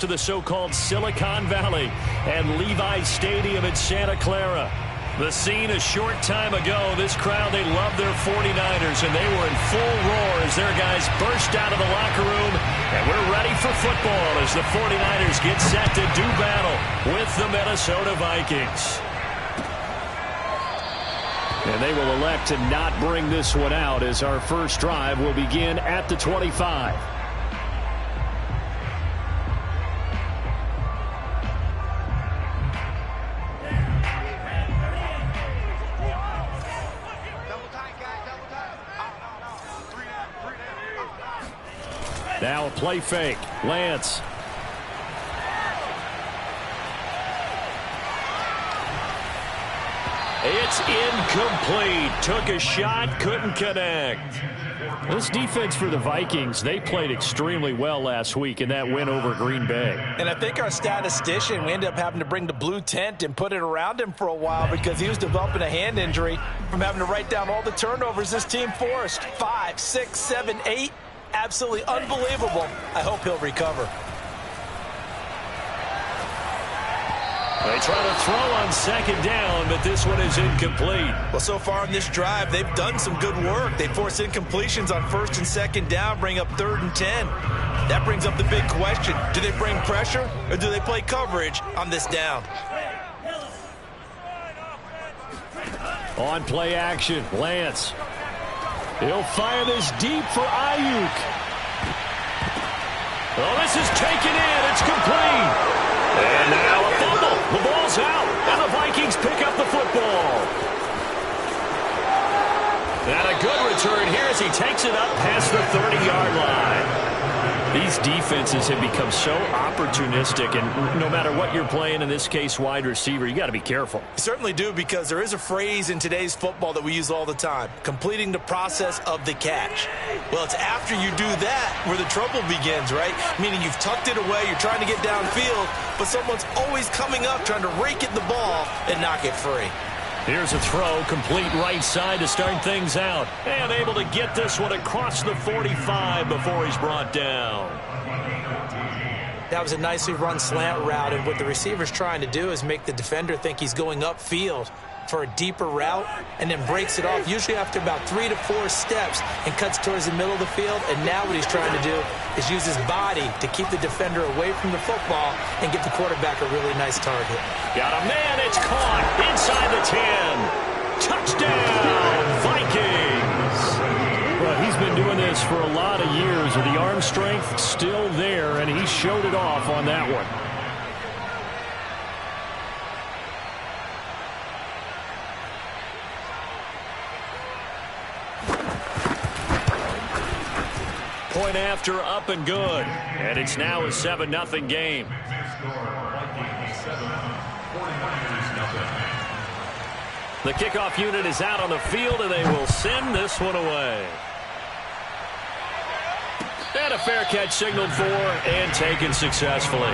to the so-called Silicon Valley and Levi's Stadium in Santa Clara. The scene a short time ago, this crowd, they love their 49ers, and they were in full roar as their guys burst out of the locker room. And we're ready for football as the 49ers get set to do battle with the Minnesota Vikings. And they will elect to not bring this one out as our first drive will begin at the 25. Now a play fake. Lance. It's incomplete. Took a shot, couldn't connect. This defense for the Vikings, they played extremely well last week in that win over Green Bay. And I think our statistician, we ended up having to bring the blue tent and put it around him for a while because he was developing a hand injury from having to write down all the turnovers this team forced. 5, 6, 7, 8. Absolutely unbelievable. I hope he'll recover. They try to throw on second down, but this one is incomplete. Well, so far on this drive, they've done some good work. They force incompletions on first and second down, bring up 3rd and 10. That brings up the big question. Do they bring pressure or do they play coverage on this down? On play action, Lance. He'll fire this deep for Ayuk. Oh, this is taken in. It's complete. And now a fumble. The ball's out, and the Vikings pick up the football. And a good return here as he takes it up past the 30-yard line. These defenses have become so opportunistic, and no matter what you're playing, in this case wide receiver, you got to be careful. You certainly do, because there is a phrase in today's football that we use all the time, completing the process of the catch. Well, it's after you do that where the trouble begins, right? Meaning you've tucked it away, you're trying to get downfield, but someone's always coming up trying to rake at the ball and knock it free. Here's a throw, complete right side to start things out. And able to get this one across the 45 before he's brought down. That was a nicely run slant route, and what the receiver's trying to do is make the defender think he's going upfield for a deeper route and then breaks it off, usually after about 3 to 4 steps, and cuts towards the middle of the field. And now what he's trying to do is use his body to keep the defender away from the football and give the quarterback a really nice target. Got a man, it's caught inside the 10. Touchdown, Vikings. Well, he's been doing this for a lot of years, and the arm strength still there, and he showed it off on that one. Point after, up and good. And it's now a 7-0 game. The kickoff unit is out on the field, and they will send this one away. And a fair catch signaled for and taken successfully.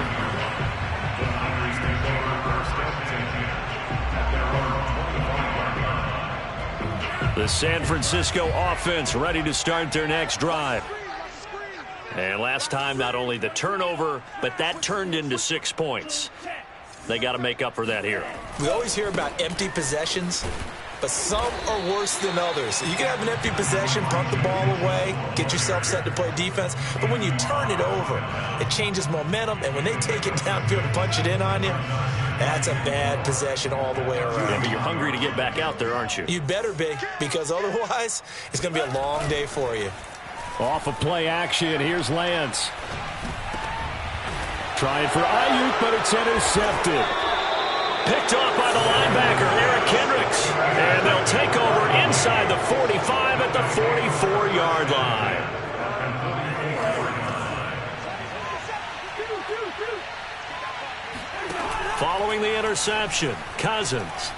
The San Francisco offense ready to start their next drive. And last time, not only the turnover, but that turned into 6 points. They got to make up for that here. We always hear about empty possessions, but some are worse than others. You can have an empty possession, punt the ball away, get yourself set to play defense, but when you turn it over, it changes momentum, and when they take it downfield and punch it in on you, that's a bad possession all the way around. Yeah, but you're hungry to get back out there, aren't you? You better be, because otherwise, it's going to be a long day for you. Off of play action, here's Lance. Trying for Ayuk, but it's intercepted. Picked off by the linebacker, Eric Kendricks. And they'll take over inside the 45 at the 44-yard line. Following the interception, Cousins.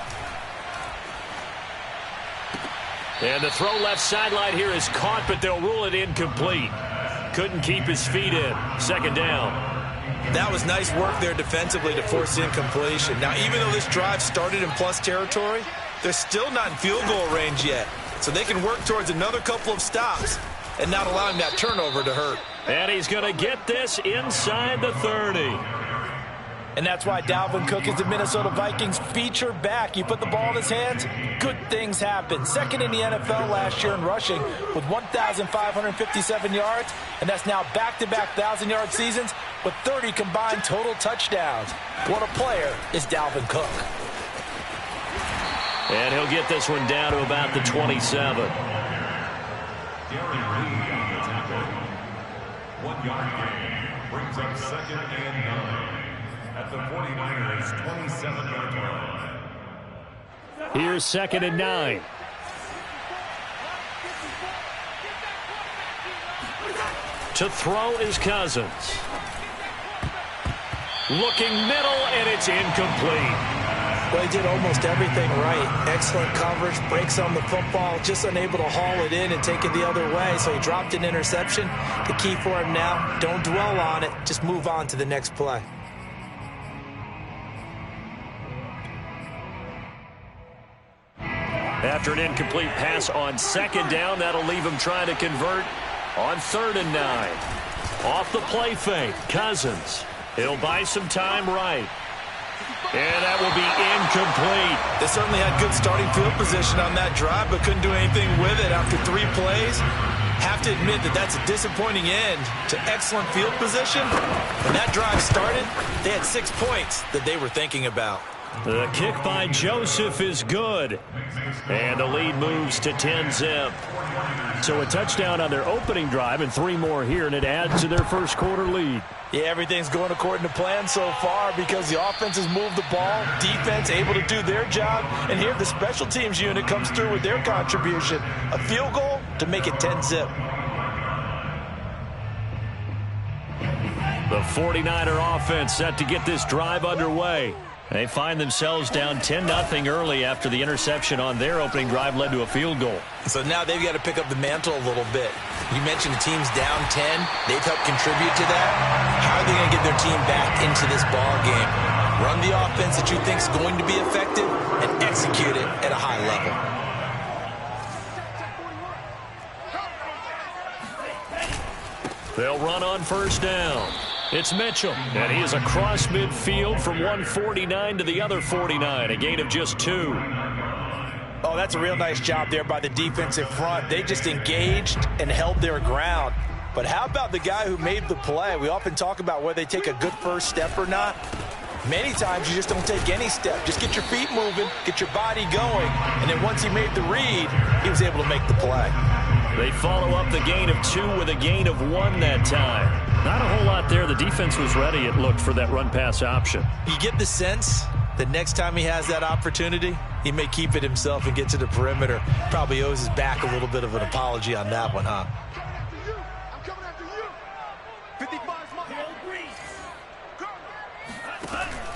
And the throw left sideline here is caught, but they'll rule it incomplete. Couldn't keep his feet in. Second down. That was nice work there defensively to force incompletion. Now, even though this drive started in plus territory, they're still not in field goal range yet. So they can work towards another couple of stops and not allowing that turnover to hurt. And he's going to get this inside the 30. And that's why Dalvin Cook is the Minnesota Vikings feature back. You put the ball in his hands, good things happen. Second in the NFL last year in rushing with 1,557 yards, and that's now back-to-back 1,000-yard seasons with 30 combined total touchdowns. What a player is Dalvin Cook. And he'll get this one down to about the 27. 1 yard gain brings up 2nd and 9 at the 49ers 27-yard line. Here's 2nd and 9. To throw is Cousins. Looking middle, and it's incomplete. Well, he did almost everything right. Excellent coverage, breaks on the football, just unable to haul it in and take it the other way. So he dropped an interception. The key for him now, don't dwell on it. Just move on to the next play. After an incomplete pass on 2nd down, that'll leave him trying to convert on 3rd and 9. Off the play fake, Cousins. He'll buy some time right. And that will be incomplete. They certainly had good starting field position on that drive, but couldn't do anything with it after 3 plays. Have to admit that that's a disappointing end to excellent field position. When that drive started, they had 6 points that they were thinking about. The kick by Joseph is good. And the lead moves to 10-zip. So a touchdown on their opening drive and 3 more here, and it adds to their first quarter lead. Yeah, everything's going according to plan so far because the offense has moved the ball, defense able to do their job, and here the special teams unit comes through with their contribution. A field goal to make it 10-zip. The 49er offense set to get this drive underway. They find themselves down 10-0 early after the interception on their opening drive led to a field goal. So now they've got to pick up the mantle a little bit. You mentioned the team's down 10. They've helped contribute to that. How are they going to get their team back into this ball game? Run the offense that you think is going to be effective and execute it at a high level. They'll run on 1st down. It's Mitchell, and he is across midfield from 149 to the other 49, a gain of just 2. Oh, that's a real nice job there by the defensive front. They just engaged and held their ground. But how about the guy who made the play? We often talk about whether they take a good first step or not. Many times you just don't take any step. Just get your feet moving, get your body going, and then once he made the read, he was able to make the play. They follow up the gain of 2 with a gain of 1 that time. Not a whole lot there. The defense was ready, it looked, for that run-pass option. You get the sense that next time he has that opportunity, he may keep it himself and get to the perimeter. Probably owes his back a little bit of an apology on that one, huh?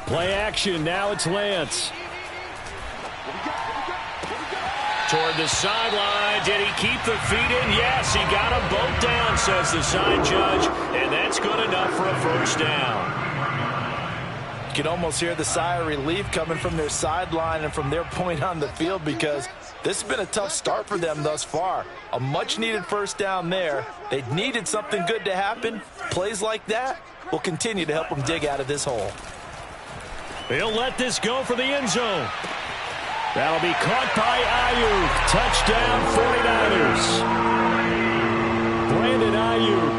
Play action. Now it's Lance. Toward the sideline. Did he keep the feet in? Yes, he got them both down, says the side judge. And that's good enough for a first down. You can almost hear the sigh of relief coming from their sideline and from their point on the field because this has been a tough start for them thus far. A much-needed first down there. They needed something good to happen. Plays like that will continue to help them dig out of this hole. He'll let this go for the end zone. That'll be caught by Ayuk. Touchdown, 49ers. Brandon Ayuk,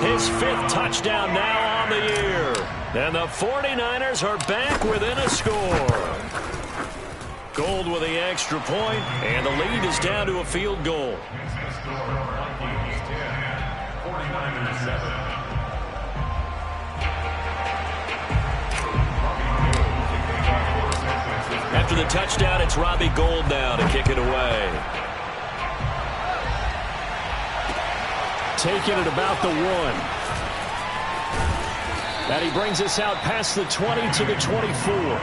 his 5th touchdown now on the year. And the 49ers are back within a score. Gold with the extra point, and the lead is down to a field goal. 49ers 7. After the touchdown, it's Robbie Gould now to kick it away. Taking it about the 1. And he brings us out past the 20 to the 24.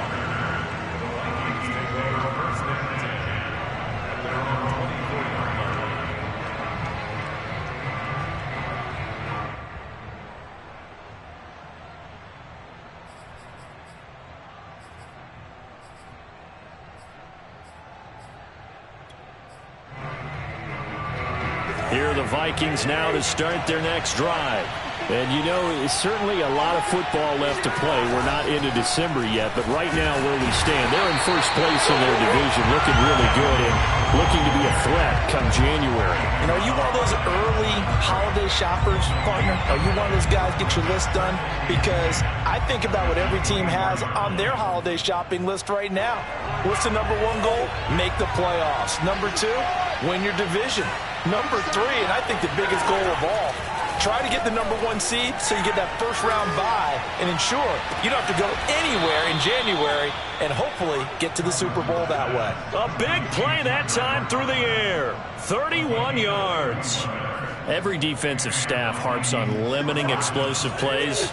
Here are the Vikings now to start their next drive. And, you know, it's certainly a lot of football left to play. We're not into December yet, but right now where we stand, they're in first place in their division, looking really good and looking to be a threat come January. You know, are you one of those early holiday shoppers, partner? Are you one of those guys get your list done? Because I think about what every team has on their holiday shopping list right now. What's the number one goal? Make the playoffs. Number two, win your division. Number three, and I think the biggest goal of all, try to get the number one seed so you get that first round bye and ensure you don't have to go anywhere in January and hopefully get to the Super Bowl that way. A big play that time through the air. 31 yards. Every defensive staff harps on limiting explosive plays.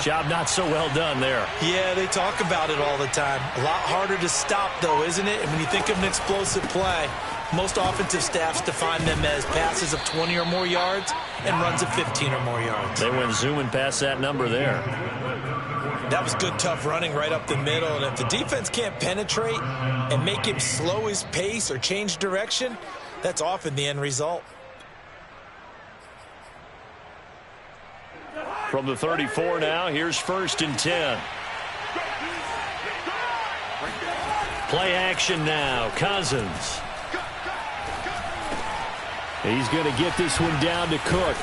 Job not so well done there. Yeah, they talk about it all the time. A lot harder to stop, though, isn't it? And when you think of an explosive play, most offensive staffs define them as passes of 20 or more yards and runs of 15 or more yards. They went zooming past that number there. That was good, tough running right up the middle. And if the defense can't penetrate and make him slow his pace or change direction, that's often the end result. From the 34 now, here's 1st and 10. Play action now, Cousins. He's going to get this one down to Cook.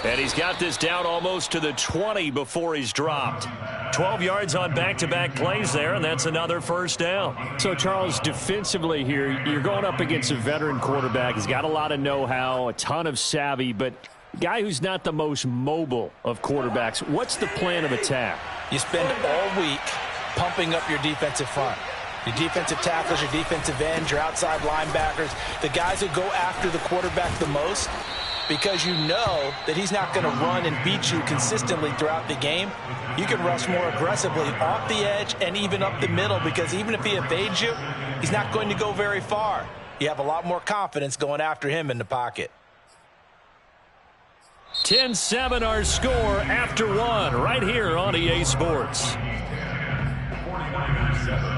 And he's got this down almost to the 20 before he's dropped. 12 yards on back-to-back plays there, and that's another first down. So, Charles, defensively here, you're going up against a veteran quarterback. He's got a lot of know-how, a ton of savvy, but guy who's not the most mobile of quarterbacks. What's the plan of attack? You spend all week pumping up your defensive front. Your defensive tackles, your defensive ends, your outside linebackers, the guys who go after the quarterback the most, because you know that he's not going to run and beat you consistently throughout the game. You can rush more aggressively off the edge and even up the middle, because even if he evades you, he's not going to go very far. You have a lot more confidence going after him in the pocket. 10-7 our score after one right here on EA Sports. 49-7.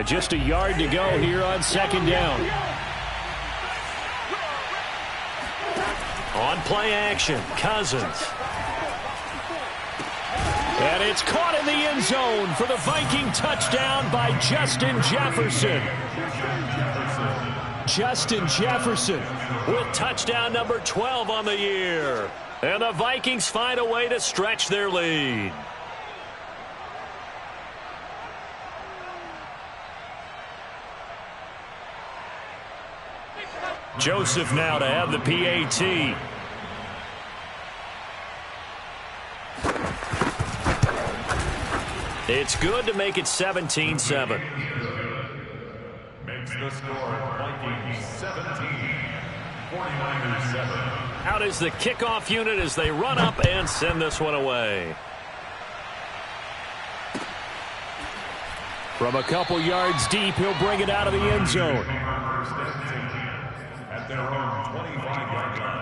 Just a yard to go here on 2nd down. On play action, Cousins. And it's caught in the end zone for the Viking touchdown by Justin Jefferson. Justin Jefferson with touchdown number 12 on the year. And the Vikings find a way to stretch their lead. Joseph now to have the PAT. It's good to make it 17-7. Makes the score Vikings 17, 49ers 7. Out is the kickoff unit as they run up and send this one away. From a couple yards deep, he'll bring it out of the end zone. First and 10 at their own 25-yard line.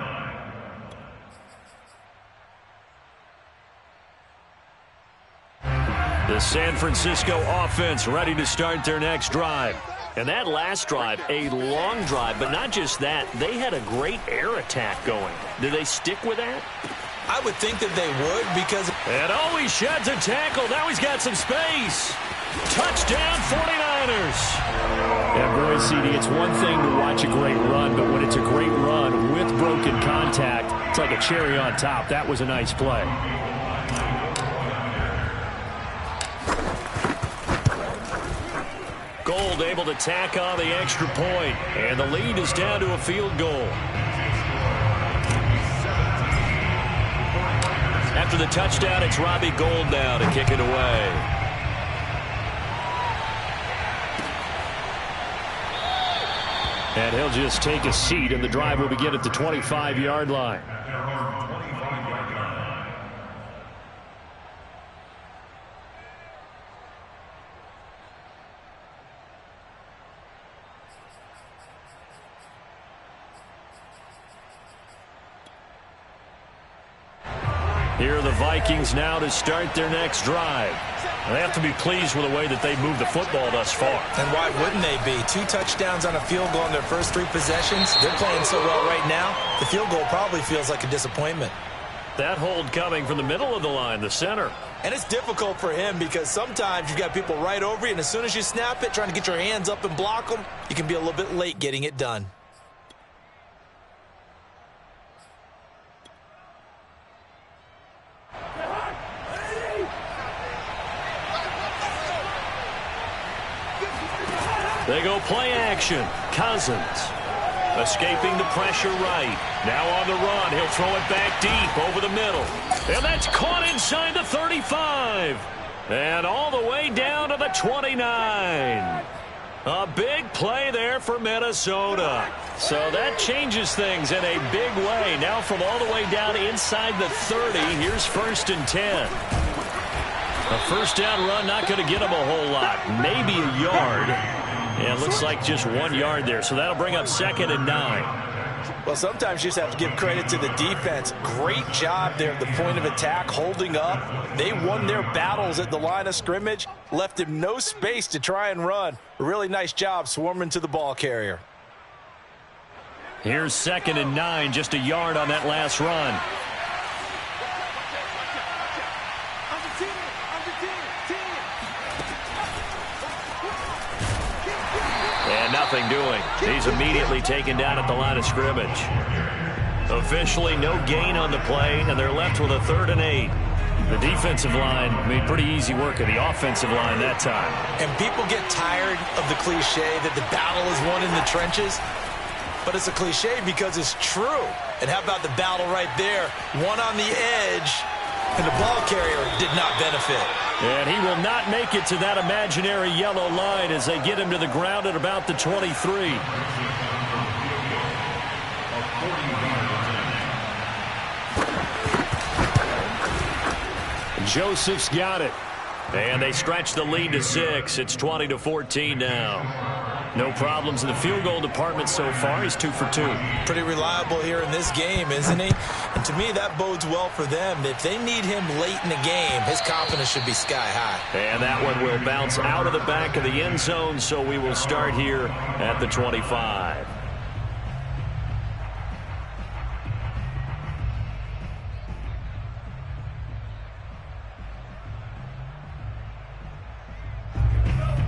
The San Francisco offense ready to start their next drive. And that last drive, a long drive, but not just that. They had a great air attack going. Do they stick with that? I would think that they would, because... And oh, he sheds a tackle. Now he's got some space. Touchdown, 49ers. And boy, CD, it's one thing to watch a great run, but when it's a great run with broken contact, it's like a cherry on top. That was a nice play. Gold able to tack on the extra point, and the lead is down to a field goal. After the touchdown, it's Robbie Gould now to kick it away. And he'll just take a seat, and the drive will begin at the 25-yard line. Here are the Vikings now to start their next drive. They have to be pleased with the way that they've moved the football thus far. And why wouldn't they be? 2 touchdowns on a field goal in their first 3 possessions. They're playing so well right now, the field goal probably feels like a disappointment. That hold coming from the middle of the line, the center. And it's difficult for him because sometimes you've got people right over you, and as soon as you snap it, trying to get your hands up and block them, you can be a little bit late getting it done. They go play action. Cousins escaping the pressure right. Now on the run. He'll throw it back deep over the middle. And that's caught inside the 35. And all the way down to the 29. A big play there for Minnesota. So that changes things in a big way. Now from all the way down inside the 30, here's 1st and 10. A first down run, not going to get him a whole lot. Maybe a yard. And it looks like just 1 yard there. So that'll bring up 2nd and 9. Well, sometimes you just have to give credit to the defense. Great job there at the point of attack, holding up. They won their battles at the line of scrimmage, left him no space to try and run. A really nice job swarming to the ball carrier. Here's 2nd and 9, just a yard on that last run. And nothing doing. He's immediately taken down at the line of scrimmage. Officially no gain on the play, and they're left with a 3rd and 8. The defensive line made pretty easy work of the offensive line that time. And people get tired of the cliche that the battle is won in the trenches. But it's a cliche because it's true. And how about the battle right there? One on the edge, and the ball carrier did not benefit. And he will not make it to that imaginary yellow line as they get him to the ground at about the 23. Joseph's got it. And they stretch the lead to 6. It's 20-14 now. No problems in the field goal department so far. He's 2 for 2. Pretty reliable here in this game, isn't he? And to me, that bodes well for them. If they need him late in the game, his confidence should be sky high. And that one will bounce out of the back of the end zone, so we will start here at the 25.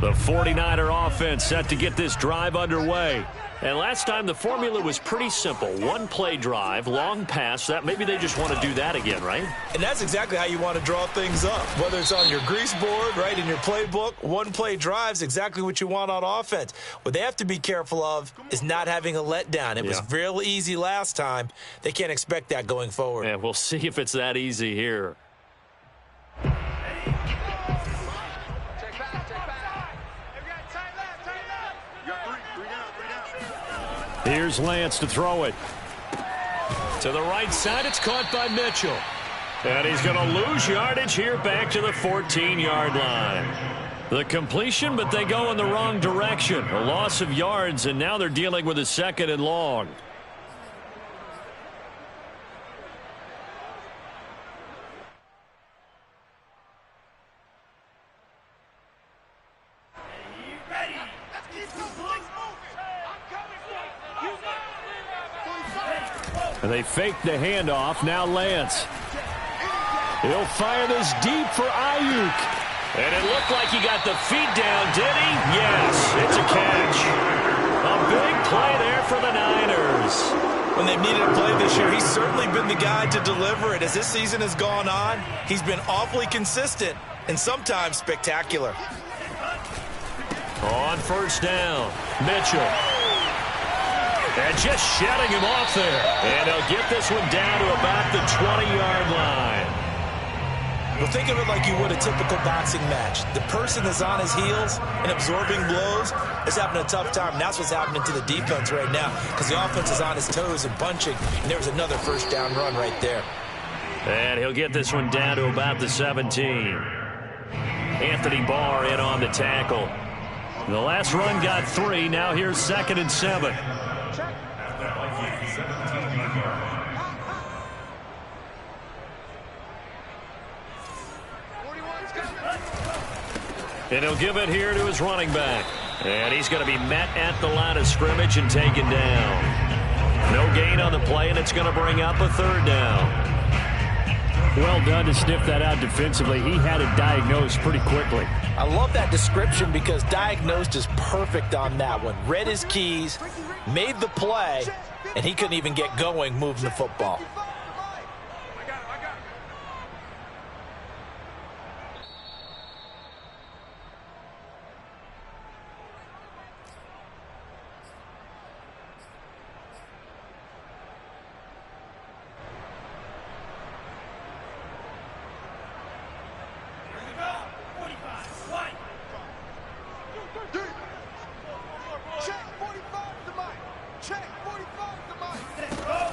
The 49er offense set to get this drive underway. And last time the formula was pretty simple. 1-play drive, long pass. That maybe they just want to do that again, right? And that's exactly how you want to draw things up. Whether it's on your grease board, right, in your playbook, 1-play drive's exactly what you want on offense. What they have to be careful of is not having a letdown. It was real easy last time. They can't expect that going forward. And we'll see if it's that easy here. Here's Lance to throw it. To the right side, it's caught by Mitchell. And he's going to lose yardage here back to the 14-yard line. The completion, but they go in the wrong direction. A loss of yards, and now they're dealing with a 2nd and long. And they fake the handoff. Now Lance. He'll fire this deep for Ayuk. And it looked like he got the feet down, did he? Yes, it's a catch. A big play there for the Niners. When they've needed a play this year, he's certainly been the guy to deliver it. As this season has gone on, he's been awfully consistent and sometimes spectacular. On first down, Mitchell. And just shutting him off there. And he'll get this one down to about the 20-yard line. Well, think of it like you would a typical boxing match. The person that's on his heels and absorbing blows is having a tough time. And that's what's happening to the defense right now because the offense is on his toes and punching. And there was another first down run right there. And he'll get this one down to about the 17. Anthony Barr in on the tackle. The last run got 3. Now here's 2nd and 7. And he'll give it here to his running back. And he's going to be met at the line of scrimmage and taken down. No gain on the play, and it's going to bring up a third down. Well done to sniff that out defensively. He had it diagnosed pretty quickly. I love that description because diagnosed is perfect on that one. Read his keys, made the play, and he couldn't even get going moving the football.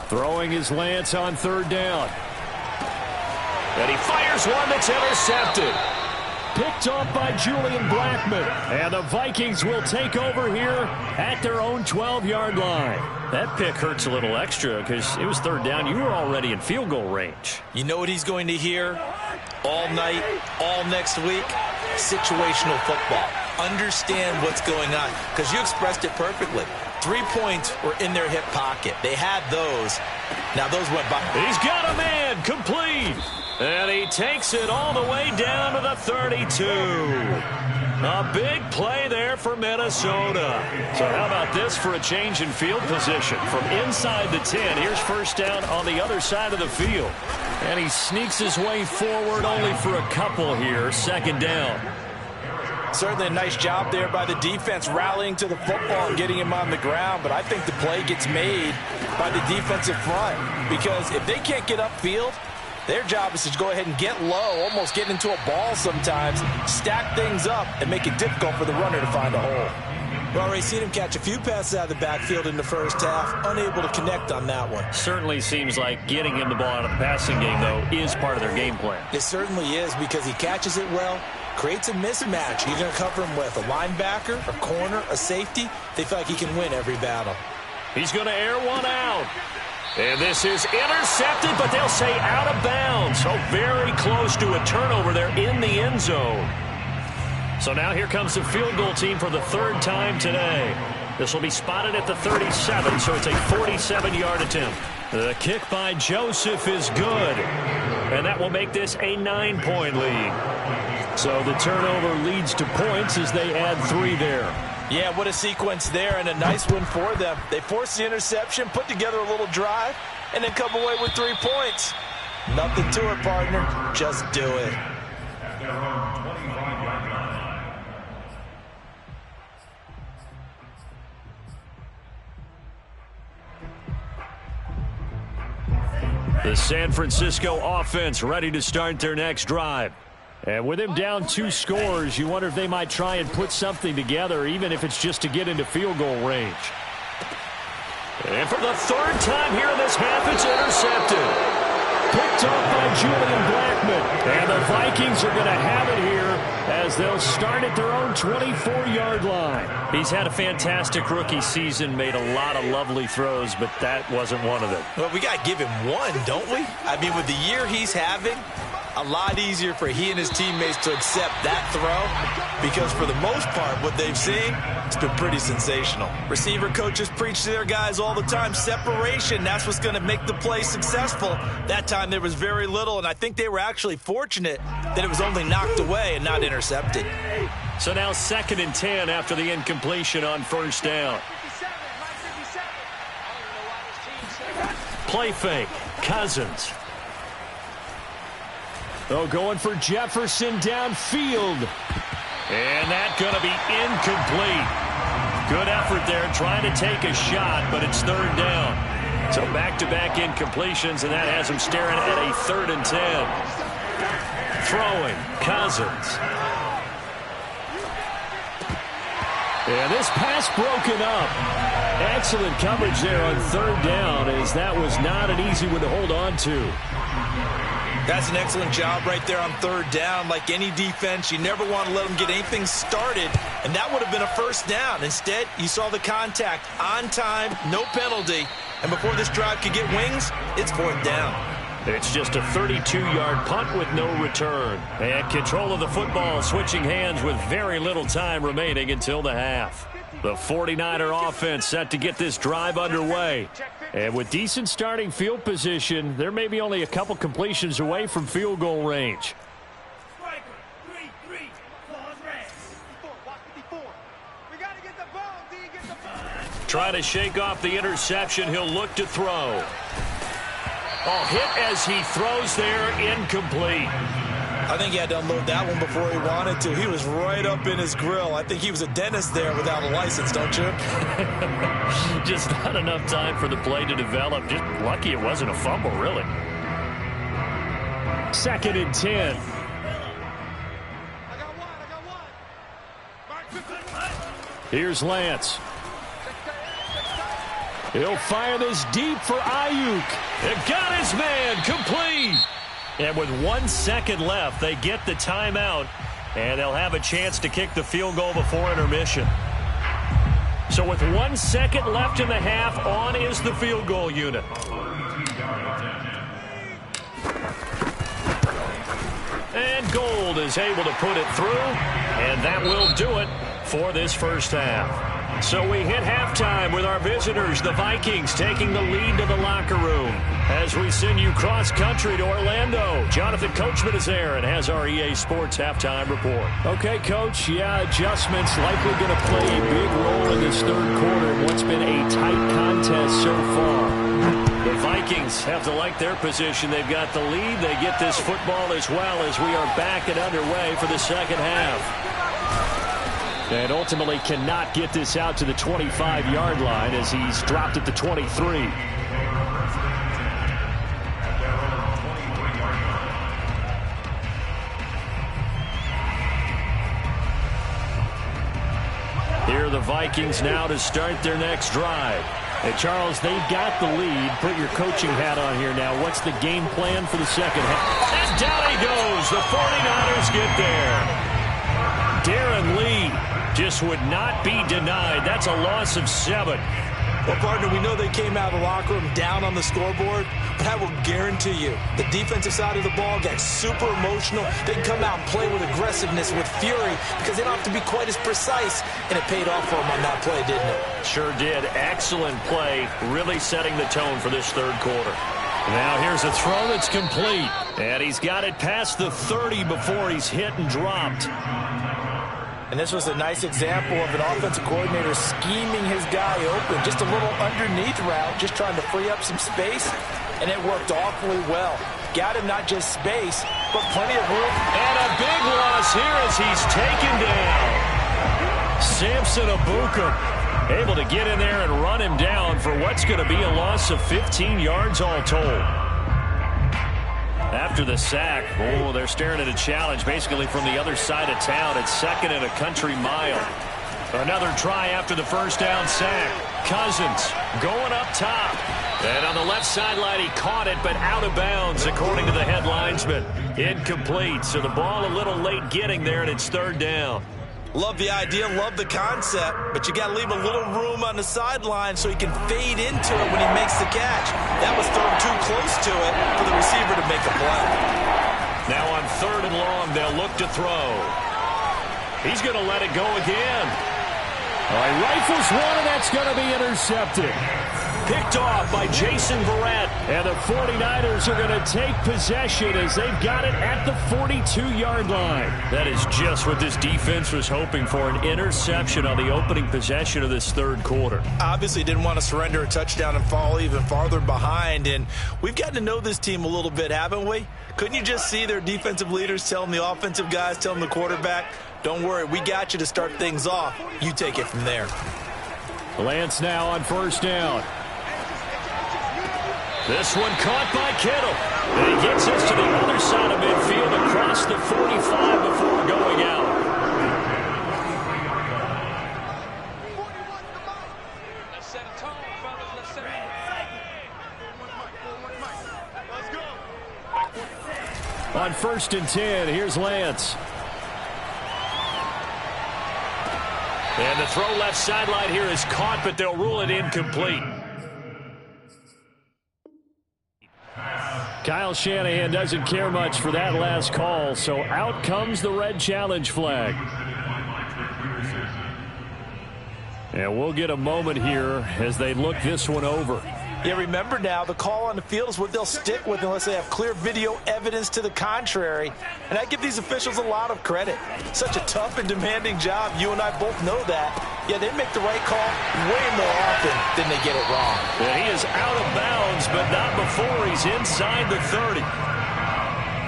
Throwing his lance on third down. And he fires one that's intercepted. Picked off by Julian Blackmon. And the Vikings will take over here at their own 12-yard line. That pick hurts a little extra because it was third down. You were already in field goal range. You know what he's going to hear all night, all next week? Situational football. Understand what's going on because you expressed it perfectly. 3 points were in their hip pocket. They had those. Now those went by. He's got a man complete. And he takes it all the way down to the 32. A big play there for Minnesota. So how about this for a change in field position? From inside the 10, here's first down on the other side of the field. And he sneaks his way forward only for a couple here. Second down. Certainly a nice job there by the defense rallying to the football and getting him on the ground, but I think the play gets made by the defensive front because if they can't get upfield, their job is to go ahead and get low, almost get into a ball sometimes, stack things up, and make it difficult for the runner to find a hole. We've already seen him catch a few passes out of the backfield in the first half, unable to connect on that one. Certainly seems like getting him the ball out of the passing game, though, is part of their game plan. It certainly is because he catches it well, creates a mismatch. You're going to cover him with a linebacker, a corner, a safety. They feel like he can win every battle. He's going to air one out. And this is intercepted, but they'll say out of bounds. So very close to a turnover there in the end zone. So now here comes the field goal team for the third time today. This will be spotted at the 37, so it's a 47-yard attempt. The kick by Joseph is good. And that will make this a 9-point lead. So the turnover leads to points as they add 3 there. Yeah, what a sequence there and a nice one for them. They forced the interception, put together a little drive, and then come away with 3 points. Nothing to it, partner. Just do it. At their own 25-yard line. The San Francisco offense ready to start their next drive. And with him down 2 scores, you wonder if they might try and put something together, even if it's just to get into field goal range. And for the third time here in this half, it's intercepted. Picked off by Julian Blackmon. And the Vikings are going to have it here as they'll start at their own 24-yard line. He's had a fantastic rookie season, made a lot of lovely throws, but that wasn't one of them. Well, we got to give him one, don't we? I mean, with the year he's having, a lot easier for he and his teammates to accept that throw because for the most part, what they've seen, it's been pretty sensational. Receiver coaches preach to their guys all the time, separation, that's what's going to make the play successful. That time there was very little, and I think they were actually fortunate that it was only knocked away and not intercepted. So now 2nd and 10 after the incompletion on first down. Play fake, Cousins. Oh, going for Jefferson downfield. And that's going to be incomplete. Good effort there trying to take a shot, but it's third down. So back-to-back incompletions, and that has him staring at a 3rd and 10. Throwing, Cousins. And this pass broken up. Excellent coverage there on third down, as that was not an easy one to hold on to. That's an excellent job right there on third down. Like any defense, you never want to let them get anything started, and that would have been a first down. Instead, you saw the contact on time, no penalty, and before this drive could get wings, it's 4th down. It's just a 32-yard punt with no return. And control of the football switching hands with very little time remaining until the half. The 49er offense set to get this drive underway. And with decent starting field position, they're maybe only a couple completions away from field goal range. Trying to shake off the interception. He'll look to throw. Oh, hit as he throws there, incomplete. I think he had to unload that one before he wanted to. He was right up in his grill. I think he was a dentist there without a license, don't you? Just not enough time for the play to develop. Just lucky it wasn't a fumble, really. 2nd and 10. Here's Lance. He'll fire this deep for Ayuk. It got his man, complete. And with 1 second left, they get the timeout, and they'll have a chance to kick the field goal before intermission. So with 1 second left in the half, on is the field goal unit. And Gold is able to put it through, and that will do it for this first half. So we hit halftime with our visitors, the Vikings, taking the lead to the locker room. As we send you cross-country to Orlando, Jonathan Coachman is there and has our EA Sports halftime report. Okay, Coach. Yeah, adjustments likely going to play a big role in this third quarter in what's been a tight contest so far. The Vikings have to like their position. They've got the lead. They get this football as well as we are back and underway for the second half. And ultimately cannot get this out to the 25-yard line as he's dropped at the 23. Here are the Vikings now to start their next drive. And Charles, they've got the lead. Put your coaching hat on here now. What's the game plan for the second half? And down he goes. The 49ers get there. Darren Lee just would not be denied. That's a loss of 7. Well, partner, we know they came out of the locker room down on the scoreboard, but I will guarantee you the defensive side of the ball got super emotional. They can come out and play with aggressiveness, with fury, because they don't have to be quite as precise, and it paid off for them on that play, didn't it? Sure did. Excellent play, really setting the tone for this third quarter. Now here's a throw that's complete, and he's got it past the 30 before he's hit and dropped. And this was a nice example of an offensive coordinator scheming his guy open. Just a little underneath route, just trying to free up some space, and it worked awfully well. Got him not just space, but plenty of room. And a big loss here as he's taken down. Samson Ebukam able to get in there and run him down for what's going to be a loss of 15 yards all told. After the sack, oh, they're staring at a challenge basically from the other side of town. It's 2nd and a country mile. Another try after the first down sack. Cousins going up top. And on the left sideline, he caught it, but out of bounds, according to the head linesman. Incomplete, so the ball a little late getting there, and it's 3rd down. Love the idea, love the concept, but you got to leave a little room on the sideline so he can fade into it when he makes the catch. That was thrown too close to it for the receiver to make a play. Now on 3rd and long, they'll look to throw. He's going to let it go again. All right, rifles one, and that's going to be intercepted. Picked off by Jason Verrett. And the 49ers are going to take possession as they've got it at the 42-yard line. That is just what this defense was hoping for, an interception on the opening possession of this third quarter. Obviously didn't want to surrender a touchdown and fall even farther behind, and we've gotten to know this team a little bit, haven't we? Couldn't you just see their defensive leaders telling the offensive guys, telling the quarterback, don't worry, we got you to start things off. You take it from there. Lance now on 1st down. This one caught by Kittle. And he gets us to the other side of midfield across the 45 before going out. Let's set a tone, fellas. Let's set it. On 1st and 10, here's Lance. And the throw left sideline here is caught, but they'll rule it incomplete. Kyle Shanahan doesn't care much for that last call, so out comes the red challenge flag. And we'll get a moment here as they look this one over. Yeah, remember now, the call on the field is what they'll stick with unless they have clear video evidence to the contrary. And I give these officials a lot of credit. Such a tough and demanding job. You and I both know that. Yeah, they make the right call way more often than they get it wrong. Yeah, he is out of bounds, but not before he's inside the 30.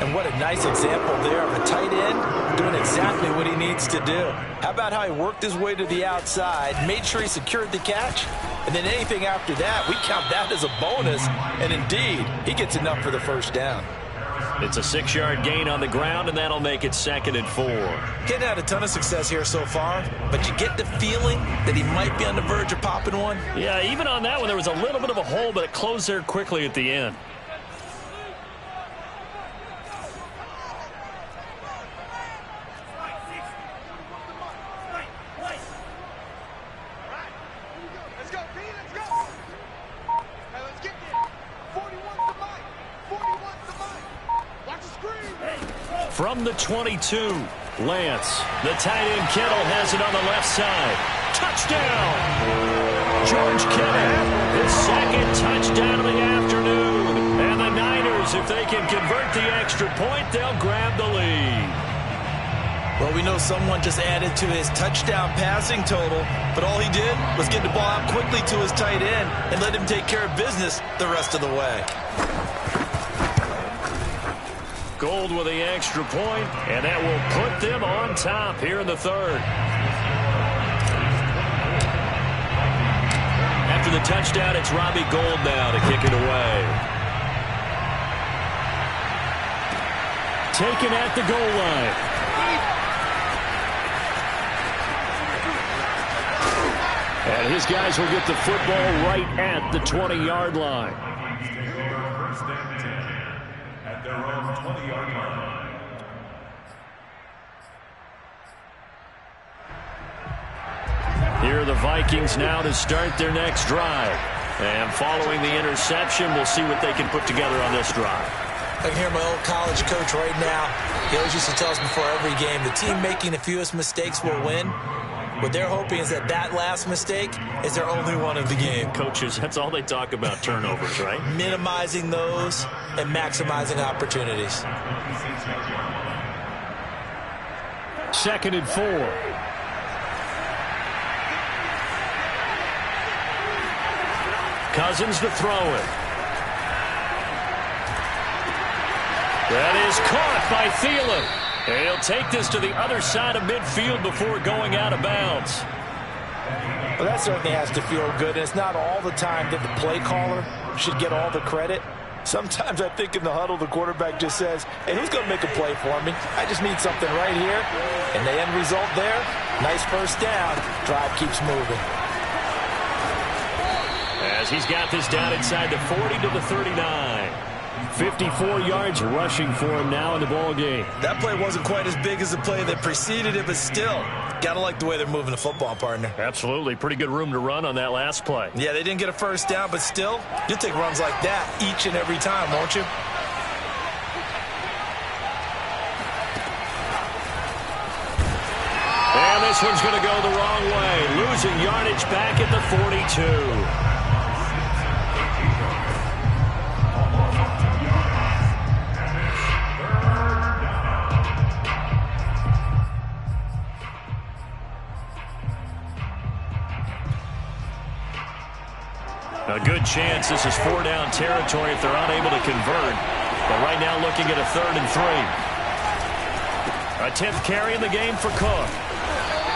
And what a nice example there of a tight end doing exactly what he needs to do. How about how he worked his way to the outside, made sure he secured the catch, and then anything after that, we count that as a bonus. And indeed, he gets enough for the first down. It's a 6-yard gain on the ground, and that'll make it 2nd and 4. Getting had a ton of success here so far, but you get the feeling that he might be on the verge of popping one. Yeah, even on that one, there was a little bit of a hole, but it closed there quickly at the end. From the 22, Lance. The tight end Kittle has it on the left side. Touchdown! George Kittle, his 2nd touchdown of the afternoon. And the Niners, if they can convert the extra point, they'll grab the lead. Well, we know someone just added to his touchdown passing total, but all he did was get the ball out quickly to his tight end and let him take care of business the rest of the way. Gold with the extra point, and that will put them on top here in the 3rd. After the touchdown, it's Robbie Gould now to kick it away. Taken at the goal line. And his guys will get the football right at the 20-yard line. First and 10 at their own 20-yard line. Here are the Vikings now to start their next drive. And following the interception, we'll see what they can put together on this drive. I can hear my old college coach right now. He always used to tell us before every game, the team making the fewest mistakes will win. What they're hoping is that that last mistake is their only one of the game. Coaches, that's all they talk about, turnovers, right? Minimizing those and maximizing opportunities. 2nd and 4. Cousins to throw it. That is caught by Thielen. And he'll take this to the other side of midfield before going out of bounds. Well, that certainly has to feel good. And it's not all the time that the play caller should get all the credit. Sometimes I think in the huddle, the quarterback just says, hey, who's going to make a play for me? I just need something right here. And the end result there, nice first down. Drive keeps moving. As he's got this down inside the 40 to the 39. 54 yards rushing for him now in the ball game. That play wasn't quite as big as the play that preceded it, but still, got to like the way they're moving the football, partner. Absolutely. Pretty good room to run on that last play. Yeah, they didn't get a first down, but still, you'll take runs like that each and every time, won't you? And this one's going to go the wrong way. Losing yardage back at the 42. A good chance this is 4-down territory if they're unable to convert. But right now looking at a 3rd and 3. A 10th carry in the game for Cook.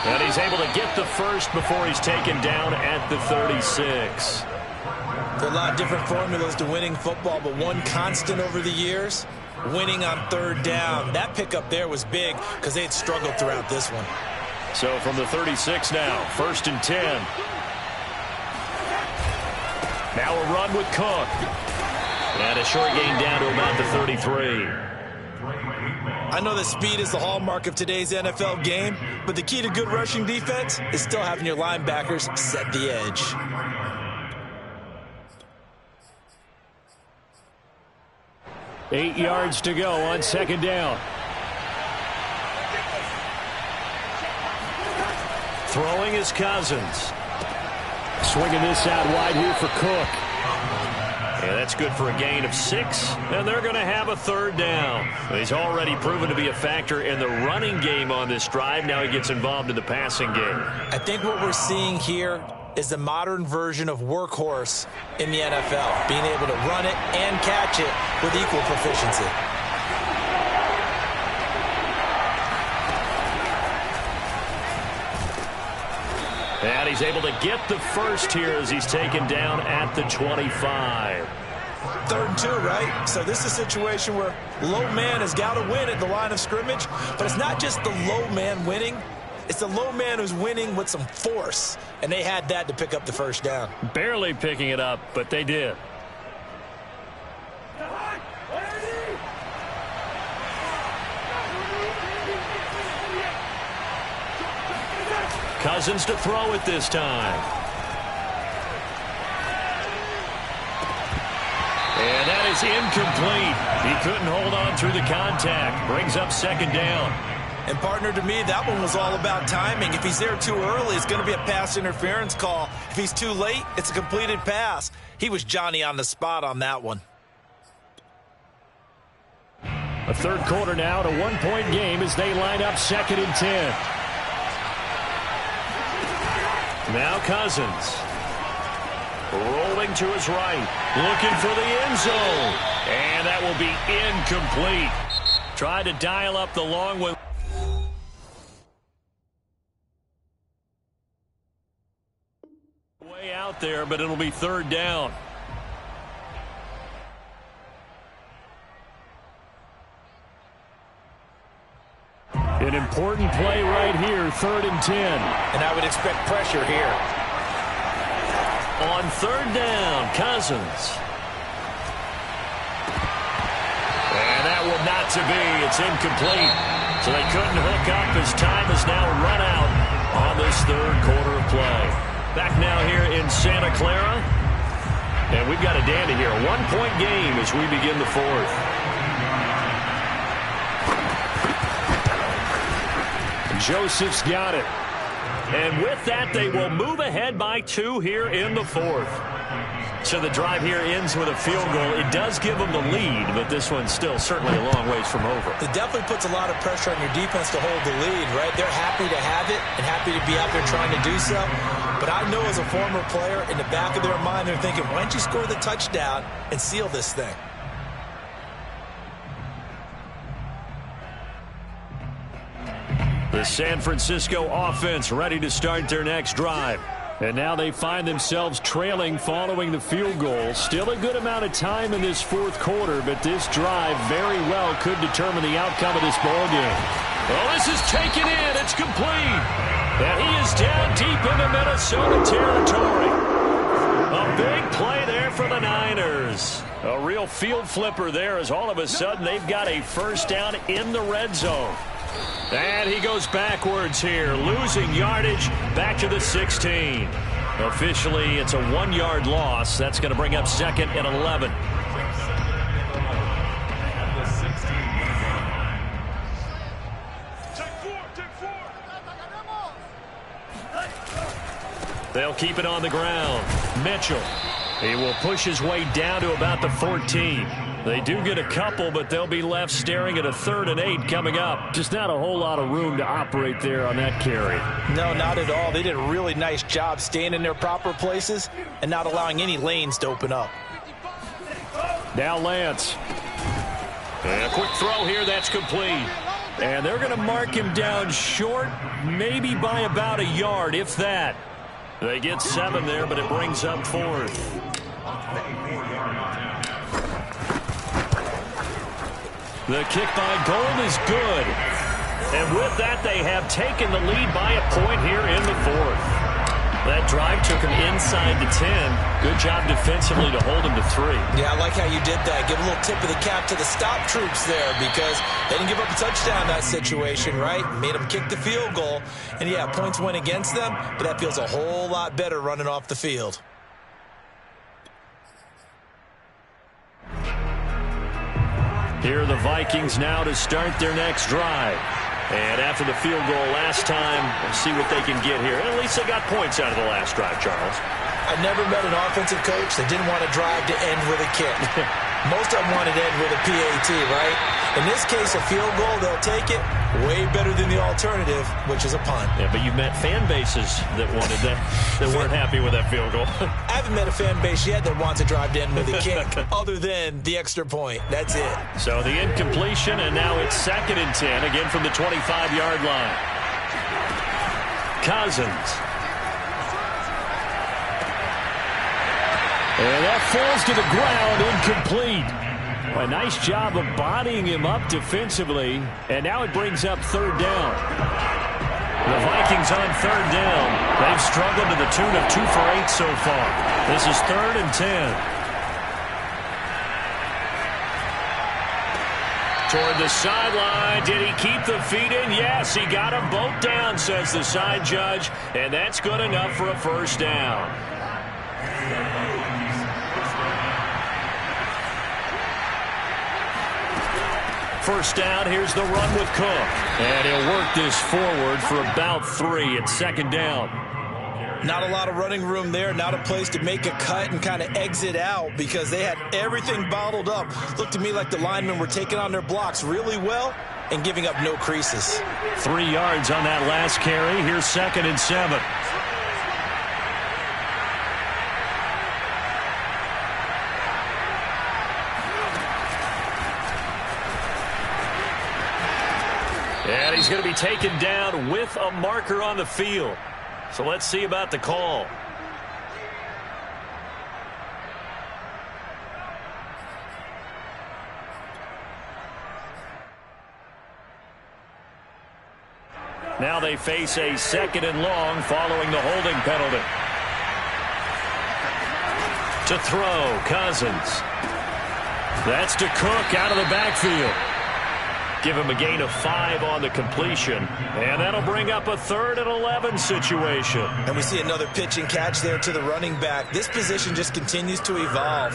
And he's able to get the first before he's taken down at the 36. There are a lot of different formulas to winning football, but one constant over the years, winning on 3rd down. That pickup there was big because they had struggled throughout this one. So from the 36 now, 1st and 10. Now a run with Cook. And a short gain down to about the 33. I know that speed is the hallmark of today's NFL game, but the key to good rushing defense is still having your linebackers set the edge. 8 yards to go on second down. Throwing is Cousins. Swinging this out wide here for Cook. And that's good for a gain of 6, and they're going to have a third down. He's already proven to be a factor in the running game on this drive. Now he gets involved in the passing game. I think what we're seeing here is the modern version of workhorse in the NFL, being able to run it and catch it with equal proficiency. And he's able to get the first here as he's taken down at the 25. 3rd and 2, right? So this is a situation where low man has got to win at the line of scrimmage, but it's not just the low man winning. It's the low man who's winning with some force, and they had that to pick up the first down. Barely picking it up, but they did. Cousins to throw it this time. And that is incomplete. He couldn't hold on through the contact. Brings up second down. And, partner, to me, that one was all about timing. If he's there too early, it's going to be a pass interference call. If he's too late, it's a completed pass. He was Johnny on the spot on that one. A third quarter now, at a 1-point game as they line up 2nd and 10. Now Cousins. Rolling to his right. Looking for the end zone. And that will be incomplete. Tried to dial up the long one. Way out there, but it'll be third down. An important play right here, 3rd and 10. And I would expect pressure here. On third down, Cousins. And that will not to be. It's incomplete. So they couldn't hook up as time has now run out on this third quarter of play. Back now here in Santa Clara. And we've got a dandy here. A 1-point game as we begin the 4th. Joseph's got it. And with that, they will move ahead by 2 here in the 4th. So the drive here ends with a field goal. It does give them the lead, but this one's still certainly a long ways from over. It definitely puts a lot of pressure on your defense to hold the lead, right? They're happy to have it and happy to be out there trying to do so. But I know as a former player, in the back of their mind, they're thinking, why don't you score the touchdown and seal this thing? The San Francisco offense ready to start their next drive. And now they find themselves trailing following the field goal. Still a good amount of time in this 4th quarter, but this drive very well could determine the outcome of this ball game. Well, this is taken in. It's complete. And he is down deep into Minnesota territory. A big play there for the Niners. A real field flipper there as all of a sudden they've got a first down in the red zone. And he goes backwards here, losing yardage back to the 16. Officially, it's a 1-yard loss. That's going to bring up 2nd and 11. They'll keep it on the ground. Mitchell. He will push his way down to about the 14. They do get a couple, but they'll be left staring at a 3rd and 8 coming up. Just not a whole lot of room to operate there on that carry. No, not at all. They did a really nice job staying in their proper places and not allowing any lanes to open up. Now Lance. And a quick throw here, that's complete. And they're going to mark him down short, maybe by about a yard, if that. They get 7 there, but it brings up 4th. The kick by Gold is good. And with that, they have taken the lead by a point here in the 4th. That drive took them inside the 10. Good job defensively to hold them to 3. Yeah, I like how you did that. Give a little tip of the cap to the stop troops there because they didn't give up a touchdown in that situation, right? Made them kick the field goal. And, yeah, points went against them, but that feels a whole lot better running off the field. Here are the Vikings now to start their next drive. And after the field goal last time, we'll see what they can get here. At least they got points out of the last drive, Charles. I never met an offensive coach that didn't want to drive to end with a kick. Most of them wanted to end with a PAT, right? In this case, a field goal, they'll take it. Way better than the alternative, which is a punt. Yeah, but you've met fan bases that wanted that weren't happy with that field goal. I haven't met a fan base yet that wants to drive to end with a kick, other than the extra point. That's it. So the incompletion, and now it's 2nd and 10, again from the 25-yard line. Cousins. And that falls to the ground, incomplete. A nice job of bodying him up defensively, and now it brings up 3rd down. The Vikings on 3rd down. They've struggled to the tune of 2 for 8 so far. This is 3rd and 10. Toward the sideline. Did he keep the feet in? Yes, he got them both down, says the side judge, and that's good enough for a 1st down. First down, here's the run with Cook. And he'll work this forward for about 3 at 2nd down. Not a lot of running room there, not a place to make a cut and kind of exit out because they had everything bottled up. Looked to me like the linemen were taking on their blocks really well and giving up no creases. 3 yards on that last carry. Here's 2nd and 7. And he's going to be taken down with a marker on the field. So let's see about the call. Now they face a 2nd and long following the holding penalty. To throw, Cousins. That's to Cook out of the backfield. Give him a gain of 5 on the completion. And that'll bring up a 3rd and 11 situation. And we see another pitch and catch there to the running back. This position just continues to evolve.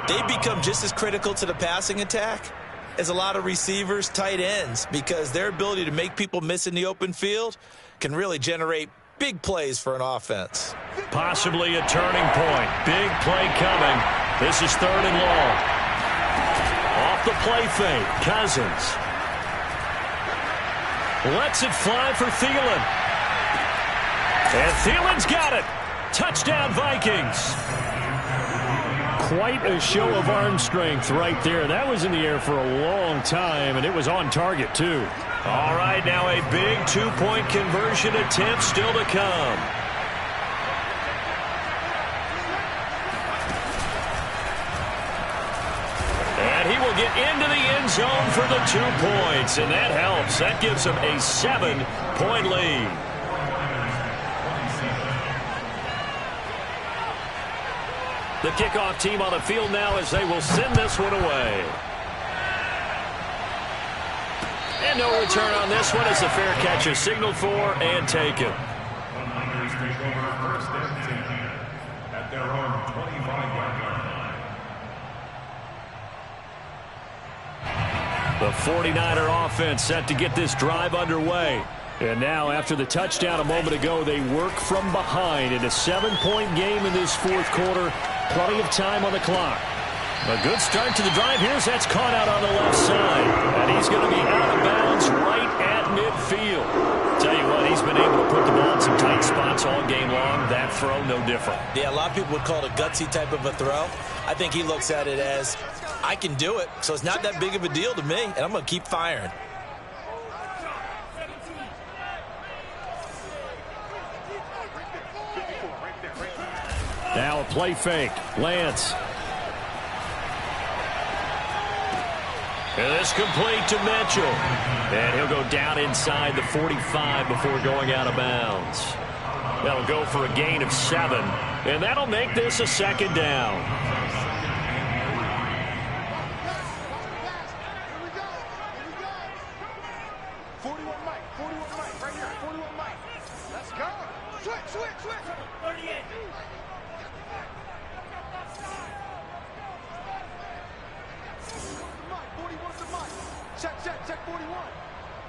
They become just as critical to the passing attack as a lot of receivers, tight ends, because their ability to make people miss in the open field can really generate big plays for an offense. Possibly a turning point. Big play coming. This is 3rd and long. Off the play fake, Cousins. Lets it fly for Thielen. And Thielen's got it. Touchdown, Vikings. Quite a show of arm strength right there. That was in the air for a long time, and it was on target, too. All right, now a big 2-point conversion attempt still to come. And he will get into the end zone for the 2 points, and that helps. That gives him a 7-point lead. The kickoff team on the field now as they will send this one away. And no return on this one as the fair catch is signaled for and taken. Niners take over 1st and 10 at their own 25-yard line. The 49er offense set to get this drive underway. And now, after the touchdown a moment ago, they work from behind in a 7-point game in this 4th quarter. Plenty of time on the clock. A good start to the drive. Here's that's caught out on the left side. And he's going to be out of bounds right at midfield. Tell you what, he's been able to put the ball in some tight spots all game long. That throw, no different. Yeah, a lot of people would call it a gutsy type of a throw. I think he looks at it as, I can do it, so it's not that big of a deal to me, and I'm going to keep firing. Now a play fake. Lance. And this complete to Mitchell. And he'll go down inside the 45 before going out of bounds. That'll go for a gain of 7. And that'll make this a 2nd down.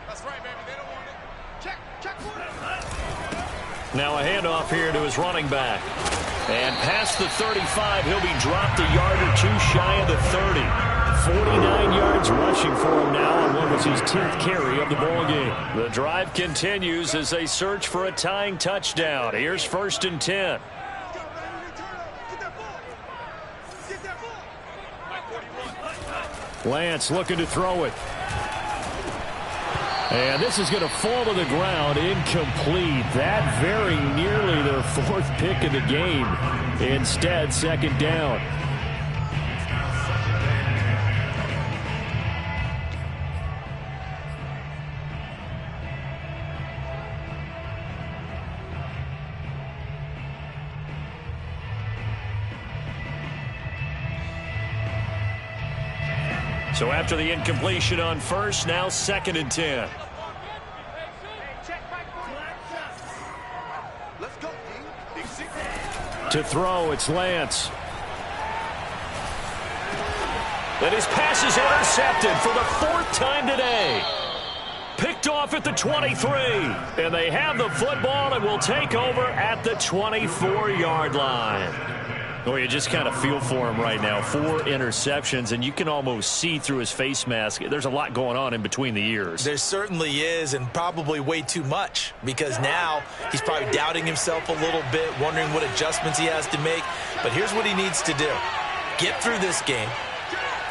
That's right, baby. They don't want it. Check 40. Now a handoff here to his running back. And past the 35, he'll be dropped a yard or two shy of the 30. 49 yards rushing for him now on what was his 10th carry of the ball game. The drive continues as they search for a tying touchdown. Here's 1st and 10. Lance looking to throw it. And this is going to fall to the ground, incomplete. That very nearly their 4th pick of the game. Instead, 2nd down. So after the incompletion on 1st, now 2nd and 10. To throw, it's Lance. And his pass is intercepted for the 4th time today. Picked off at the 23. And they have the football and will take over at the 24-yard line. Well, you just kind of feel for him right now. 4 interceptions, and you can almost see through his face mask. There's a lot going on in between the ears. There certainly is, and probably way too much, because now he's probably doubting himself a little bit, wondering what adjustments he has to make. But here's what he needs to do. Get through this game,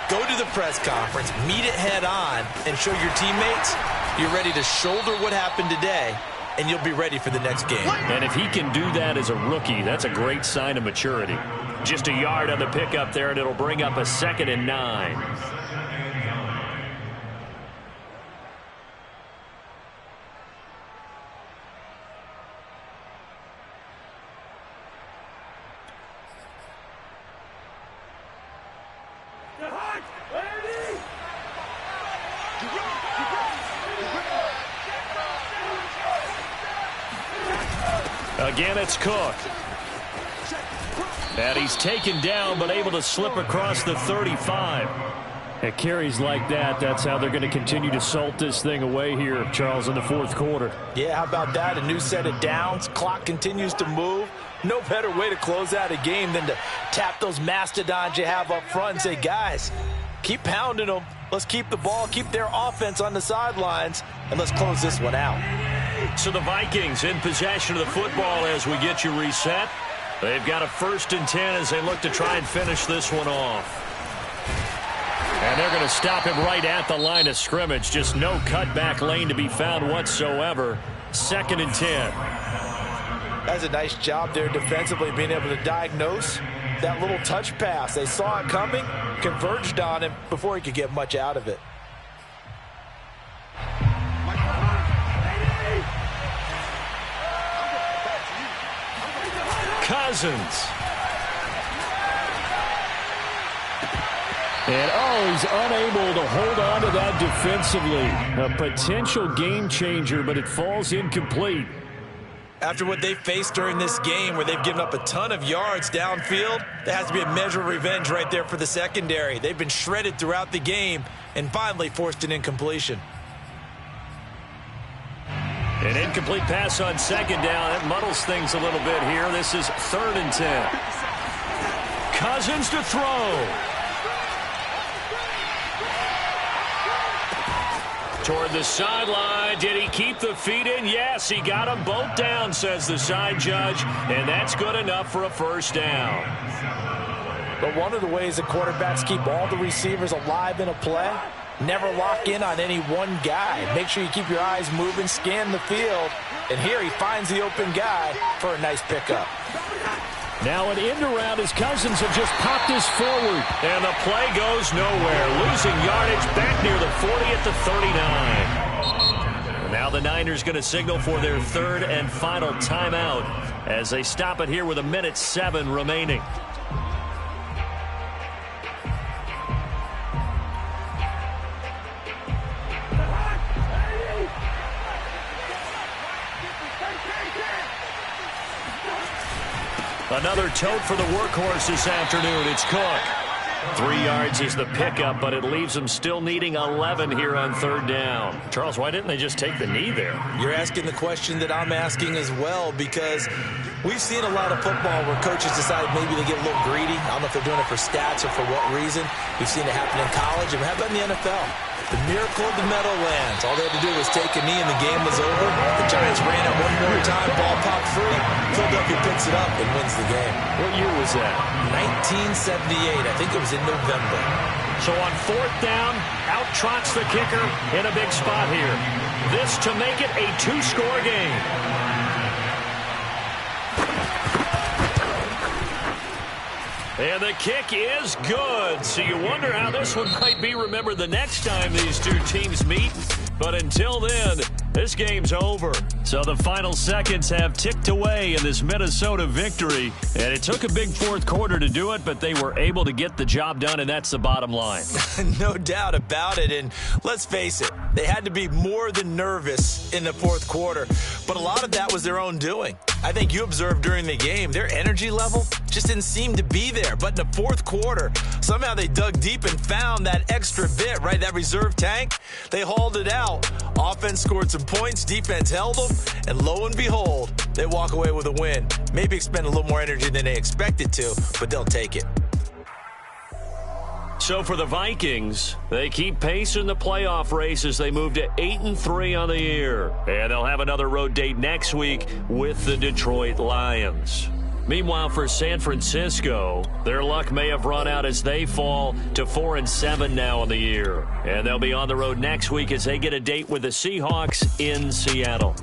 go to the press conference, meet it head on, and show your teammates you're ready to shoulder what happened today, and you'll be ready for the next game. And if he can do that as a rookie, that's a great sign of maturity. Just a yard on the pickup there, and it'll bring up a 2nd and 9. Again, it's Cook. And he's taken down, but able to slip across the 35. At carries like that, that's how they're going to continue to salt this thing away here, Charles, in the 4th quarter. Yeah, how about that? A new set of downs. Clock continues to move. No better way to close out a game than to tap those mastodons you have up front and say, guys, keep pounding them. Let's keep the ball, keep their offense on the sidelines, and let's close this one out. So the Vikings in possession of the football as we get you reset. They've got a 1st and 10 as they look to try and finish this one off. And they're going to stop him right at the line of scrimmage. Just no cutback lane to be found whatsoever. 2nd and 10. That's a nice job there defensively, being able to diagnose that little touch pass. They saw it coming, converged on him before he could get much out of it. Cousins. And, he's unable to hold on to that defensively. A potential game changer, but it falls incomplete. After what they faced during this game, where they've given up a ton of yards downfield, there has to be a measure of revenge right there for the secondary. They've been shredded throughout the game and finally forced an incompletion. An incomplete pass on 2nd down. That muddles things a little bit here. This is 3rd and 10. Cousins to throw. Toward the sideline. Did he keep the feet in? Yes, he got them both down, says the side judge. And that's good enough for a 1st down. But one of the ways the quarterbacks keep all the receivers alive in a play, never lock in on any one guy. Make sure you keep your eyes moving, scan the field. And here he finds the open guy for a nice pickup. Now an end around as Cousins have just popped this forward. And the play goes nowhere. Losing yardage back near the 40 at the 39. And now the Niners going to signal for their 3rd and final timeout as they stop it here with 1:07 remaining. Another tote for the workhorse this afternoon. It's Cook. 3 yards is the pickup, but it leaves them still needing 11 here on 3rd down. Charles, why didn't they just take the knee there? You're asking the question that I'm asking as well, because we've seen a lot of football where coaches decide maybe they get a little greedy. I don't know if they're doing it for stats or for what reason. We've seen it happen in college, and how about in the NFL? The miracle of the Meadowlands. All they had to do was take a knee and the game was over. The Giants ran it one more time, ball popped free. Philadelphia picks it up and wins the game. What year was that? 1978. I think it was in November. So on 4th down, out trots the kicker in a big spot here. This to make it a 2-score game. And the kick is good. So you wonder how this one might be remembered the next time these two teams meet. But until then, this game's over. So the final seconds have ticked away in this Minnesota victory. And it took a big 4th quarter to do it, but they were able to get the job done, and that's the bottom line. No doubt about it. And let's face it, they had to be more than nervous in the 4th quarter. But a lot of that was their own doing. I think you observed during the game, their energy level just didn't seem to be there. But in the 4th quarter, somehow they dug deep and found that extra bit, right? That reserve tank. They hauled it out. Offense scored some points. Defense held them. And lo and behold, they walk away with a win. Maybe expend a little more energy than they expected to, but they'll take it. So for the Vikings, they keep pace in the playoff race as they move to 8-3 on the year. And they'll have another road date next week with the Detroit Lions. Meanwhile, for San Francisco, their luck may have run out as they fall to 4-7 now in the year. And they'll be on the road next week as they get a date with the Seahawks in Seattle.